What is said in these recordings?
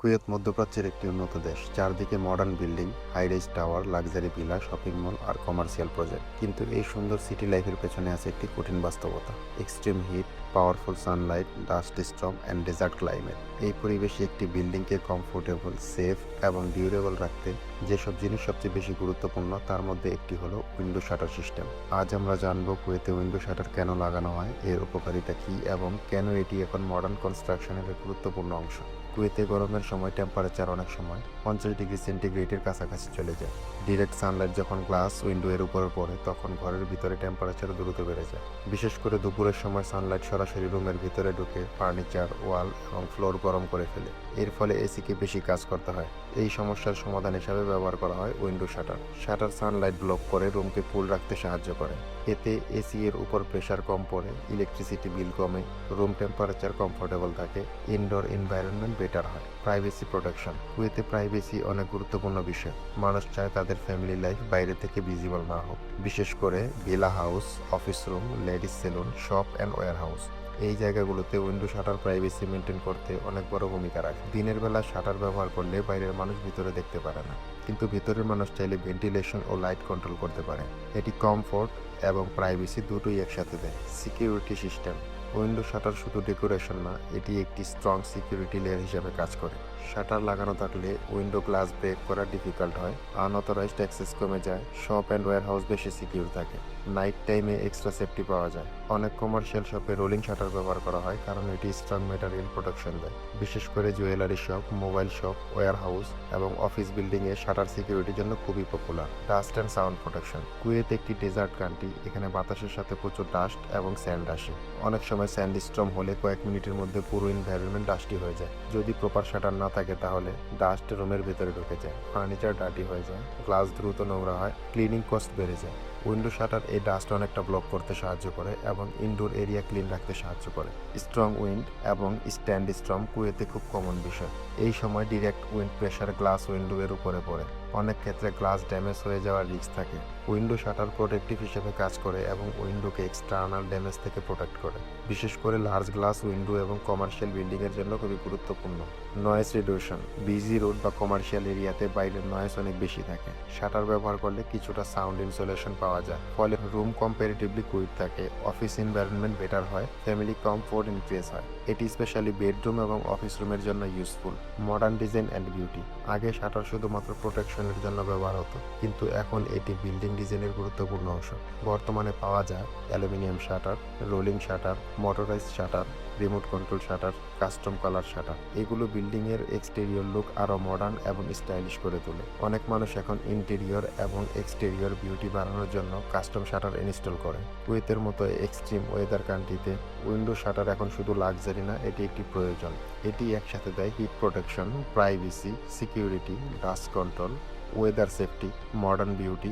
Kuwait মধ্যপ্রাচ্যের একটি উন্নত দেশ, চারদিকে modern building, high rise tower, luxury villa, shopping mall আর কমার্শিয়াল প্রজেক্ট। কিন্তু এই সুন্দর সিটি লাইফের পেছনে আছে একটি কঠিন বাস্তবতা: extreme heat, powerful sunlight, dust storm and desert climate. এই পরিবেশে একটি বিল্ডিংকে কমফোর্টেবল, সেফ এবং ডিউরেবল রাখতে যেসব জিনিস সবচেয়ে বেশি গুরুত্বপূর্ণ তার মধ্যে একটি হলো উইন্ডো শাটার সিস্টেম। আজ আমরা জানবো কুয়েতে উইন্ডো শাটার কেন লাগানো হয়, এর উপকারিতা কী এবং কেন এটি এখন মডার্ন কনস্ট্রাকশনের এক গুরুত্বপূর্ণ অংশ। কুয়েতে গরমের সময় টেম্পারেচার অনেক সময় 50 ডিগ্রি সেন্টিগ্রেডের কাছাকাছি চলে যায়। ডিরেক্ট সানলাইট যখন গ্লাস উইন্ডো এর উপরে পড়ে তখন ঘরের ভিতরে টেম্পারেচার দ্রুত বেড়ে যায়। বিশেষ করে দুপুরের সময় সানলাইট সরাসরি রুমের ভিতরে ঢুকে ফার্নিচার, ওয়াল এবং ফ্লোর গরম করে ফেলে। এর ফলে এসিকে বেশি কাজ করতে হয়। এই সমস্যার সমাধান হিসাবে ব্যবহার করা হয় window shutter. Shutter Sunlight block করে রুমকে কুল রাখতে সাহায্য করে। এতে এসি এর উপর প্রেসার কম পড়ে, ইলেকট্রিসিটি বিল কমে, রুম টেম্পারেচার কমফোর্টেবল থাকে, ইনডোর এনভায়রনমেন্ট বেটার হয়। প্রাইভেসি প্রোটেকশন: কুয়েতে প্রাইভেসি অনেক গুরুত্বপূর্ণ বিষয়। মানুষ চায় তাদের ফ্যামিলি লাইফ বাইরে থেকে ভিজিবল না হোক, বিশেষ করে villa house, office room, ladies salon, shop and warehouse. এই জায়গাগুলোতে উইন্ডো শাটার প্রাইভেসি মেনটেন করতে অনেক বড় ভূমিকা রাখে। দিনের বেলা শাটার ব্যবহার করলে বাইরের মানুষ ভিতরে দেখতে পারে না, কিন্তু ভিতরের মানুষ চাইলে ভেন্টিলেশন ও লাইট কন্ট্রোল করতে পারে। এটি কমফোর্ট এবং প্রাইভেসি দুটোই একসাথে দেয়। সিকিউরিটি সিস্টেম: উইন্ডো শাটার শুধু ডেকোরেশন না, এটি একটি স্ট্রং সিকিউরিটি লেয়ার হিসেবে কাজ করে। শাটার লাগানো থাকলে উইন্ডো গ্লাস ব্রেক করা ডিফিকাল্ট হয়, আনঅথরাইজড অ্যাক্সেস কমে যায়, শপ অ্যান্ড ওয়্যার হাউস বেশি সিকিউর থাকে। নাইট টাইমে এক্সট্রা সেফটি পাওয়া যায়। অনেক কমার্শিয়াল শপে রোলিং শাটার ব্যবহার করা হয় কারণ এটি স্ট্রং ম্যাটেরিয়াল প্রোটেকশন দেয়। বিশেষ করে jewellery shop, mobile shop, warehouse এবং অফিস বিল্ডিংয়ে শাটার সিকিউরিটির জন্য খুবই popular. Dust and sound protection: Kuwait একটি ডেজার্ট কান্ট্রি, এখানে বাতাসের সাথে প্রচুর ডাস্ট এবং স্যান্ড আসে। অনেক সময় স্যান্ড স্টর্ম হলে কয়েক মিনিটের মধ্যে পুরো এনভায়রনমেন্ট ডাস্টি হয়ে যায়। যদি প্রপার শাটার না থাকে তাহলে ডাস্ট রুমের ভেতরে ঢুকে যায়, ফার্নিচার ডার্টি হয়ে যায়, গ্লাস দ্রুত নোংরা হয়, ক্লিনিং কস্ট বেড়ে যায়। উইন্ডো শাটার এই ডাস্ট অনেকটা ব্লক করতে সাহায্য করে এবং ইনডোর এরিয়া ক্লিন রাখতে সাহায্য করে। স্ট্রং উইন্ড এবং স্ট্যান্ড স্টর্ম কুয়েতে খুব কমন বিষয়। এই সময় direct wind pressure glass window এর উপরে পড়ে। অনেক ক্ষেত্রে গ্লাস ড্যামেজ হয়ে যাওয়ার রিস্ক থাকে। উইন্ডো শাটার প্রোটেক্টিভ হিসেবে কাজ করে এবং উইন্ডোকে এক্সটার্নাল ড্যামেজ থেকে প্রোটেক্ট করে। বিশেষ করে লার্জ গ্লাস উইন্ডো এবং কমার্শিয়াল বিল্ডিং এর জন্য খুবই গুরুত্বপূর্ণ। নয়েজ রিডিউশন: বিজি রোড বা কমার্শিয়াল এরিয়াতে বাইরের নয়েজ অনেক বেশি থাকে। শাটার ব্যবহার করলে কিছুটা সাউন্ড ইনসুলেশন পাওয়া যায়, ফলে রুম কম্পারেটিভলি কুইট থাকে, অফিস এনভায়রনমেন্ট বেটার হয়, ফ্যামিলি কমফোর্ট ইনক্রিজ হয়। এটি স্পেশালি বেডরুম এবং অফিস রুমের জন্য useful. Modern design and beauty: আগে শাটার শুধুমাত্র প্রোটেকশনের জন্য ব্যবহার হতো, কিন্তু এখন এটি বিল্ডিং ডিজাইনের গুরুত্বপূর্ণ অংশ। বর্তমানে পাওয়া যায় aluminium shutter, rolling shutter, motorised shutter, remote control shutter, custom colour shutter. এগুলো বিল্ডিং এর এক্সটেরিয়র লুক আরো মডার্ন এবং স্টাইলিশ করে তোলে। অনেক মানুষ এখন ইন্টেরিয়র এবং এক্সটেরিয়র বিউটি বাড়ানোর জন্য কাস্টম শাটার ইনস্টল করে। কুয়েতের মতো এক্সট্রিম ওয়েদার কান্ট্রিতে উইন্ডো শাটার এখন শুধু লাক্সারি না, এটি একটি প্রয়োজন। এটি একসাথে দেয় hit protection, privacy, security, dust control, weather safety, modern beauty,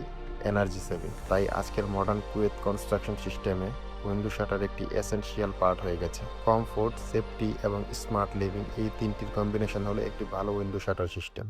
energy saving. তাই আজকের মডার্ন কুয়েত কনস্ট্রাকশন সিস্টেমে উইন্ডো শাটার একটি এসেনশিয়াল পার্ট হয়ে গেছে। কমফোর্ট, সেফটি এবং স্মার্ট লিভিং, এই তিনটির কম্বিনেশন হলো একটি ভালো উইন্ডো শাটার সিস্টেম।